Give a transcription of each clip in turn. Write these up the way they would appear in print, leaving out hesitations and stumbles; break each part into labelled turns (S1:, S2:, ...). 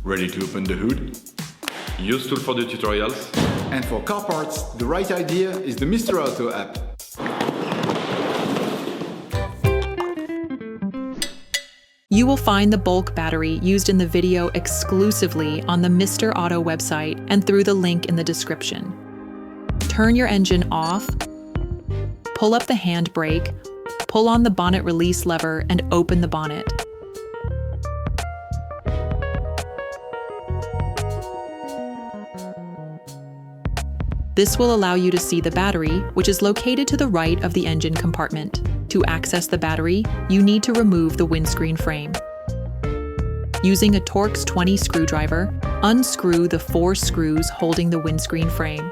S1: Ready to open the hood? Usetool for the tutorials.
S2: And for car parts, the right idea is the Mr. Auto app.
S3: You will find the bulk battery used in the video exclusively on the Mr. Auto website and through the link in the description. Turn your engine off, pull up the handbrake, pull on the bonnet release lever and open the bonnet. This will allow you to see the battery, which is located to the right of the engine compartment. To access the battery, you need to remove the windscreen frame. Using a Torx T20 screwdriver, unscrew the 4 screws holding the windscreen frame.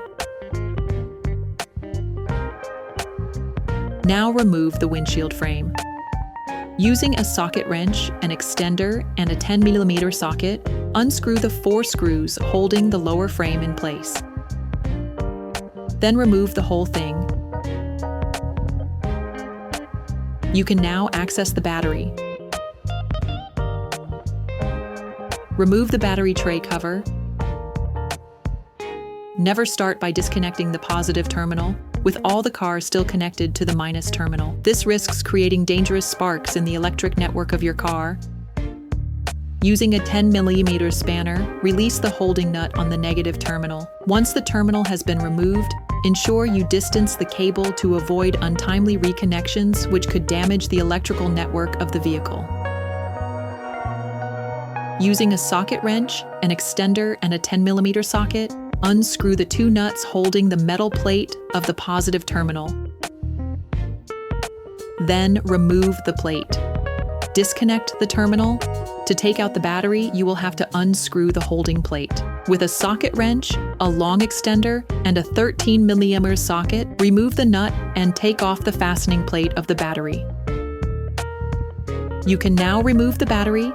S3: Now remove the windshield frame. Using a socket wrench, an extender, and a 10mm socket, unscrew the 4 screws holding the lower frame in place. Then remove the whole thing. You can now access the battery. Remove the battery tray cover. Never start by disconnecting the positive terminal, with all the cars still connected to the minus terminal. This risks creating dangerous sparks in the electric network of your car. Using a 10mm spanner, release the holding nut on the negative terminal. Once the terminal has been removed, ensure you distance the cable to avoid untimely reconnections which could damage the electrical network of the vehicle. Using a socket wrench, an extender, and a 10mm socket, unscrew the 2 nuts holding the metal plate of the positive terminal. Then remove the plate. Disconnect the terminal. To take out the battery, you will have to unscrew the holding plate. With a socket wrench, a long extender, and a 13mm socket, remove the nut and take off the fastening plate of the battery. You can now remove the battery.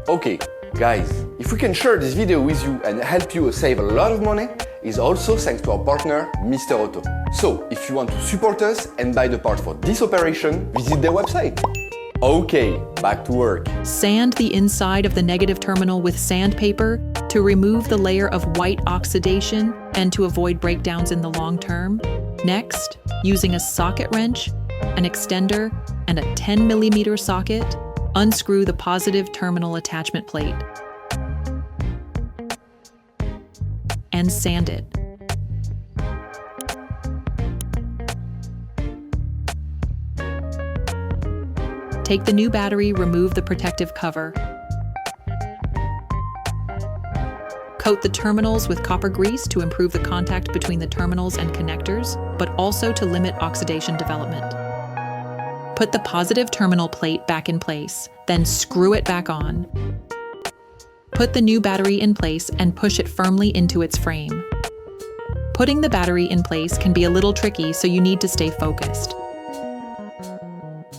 S4: Okay, guys, if we can share this video with you and help you save a lot of money, is also thanks to our partner, Mr. Auto. So, if you want to support us and buy the parts for this operation, visit their website. Okay, back to work.
S3: Sand the inside of the negative terminal with sandpaper to remove the layer of white oxidation and to avoid breakdowns in the long term. Next, using a socket wrench, an extender, and a 10mm socket, unscrew the positive terminal attachment plate and sand it. Take the new battery, remove the protective cover. Coat the terminals with copper grease to improve the contact between the terminals and connectors, but also to limit oxidation development. Put the positive terminal plate back in place, then screw it back on. Put the new battery in place and push it firmly into its frame. Putting the battery in place can be a little tricky, so you need to stay focused.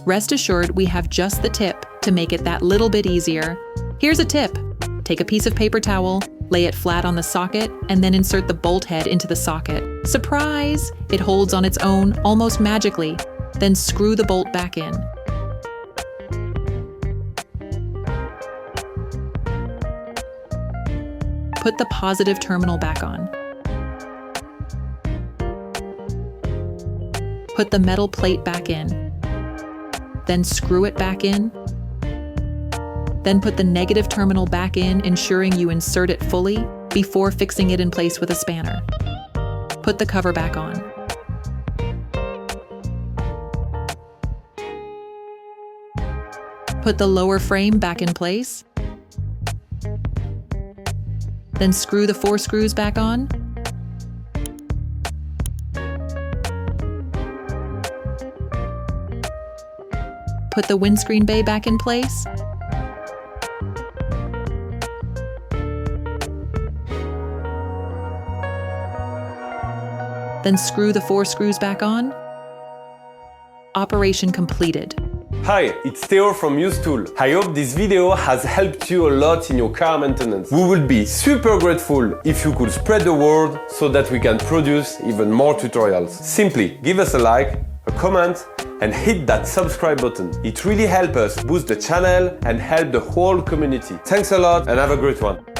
S3: Rest assured, we have just the tip to make it that little bit easier. Here's a tip. Take a piece of paper towel, lay it flat on the socket, and then insert the bolt head into the socket. Surprise! It holds on its own, almost magically. Then screw the bolt back in. Put the positive terminal back on. Put the metal plate back in. Then screw it back in. Then put the negative terminal back in, ensuring you insert it fully before fixing it in place with a spanner. Put the cover back on. Put the lower frame back in place. Then screw the 4 screws back on. Put the windscreen bay back in place. Then screw the 4 screws back on. Operation completed.
S5: Hi, it's Theo from Usetool. I hope this video has helped you a lot in your car maintenance. We would be super grateful if you could spread the word so that we can produce even more tutorials. Simply give us a like, a comment, and hit that subscribe button. It really helps us boost the channel and help the whole community. Thanks a lot and have a great one.